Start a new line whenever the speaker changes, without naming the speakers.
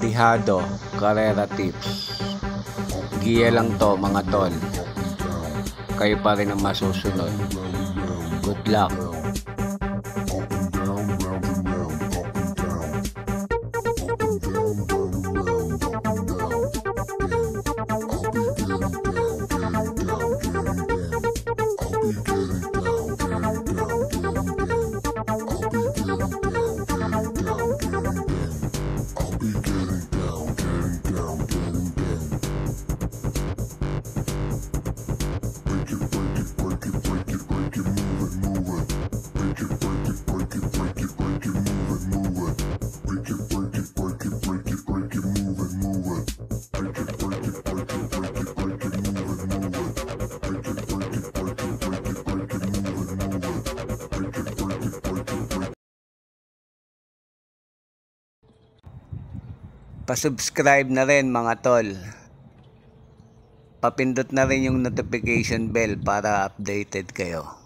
Tihado Carrera Tips. Giya lang to mga tol. Kayo pa rin ang masusunod. Good luck. Pa-subscribe na rin mga tol. Papindot na rin yung notification bell para updated kayo.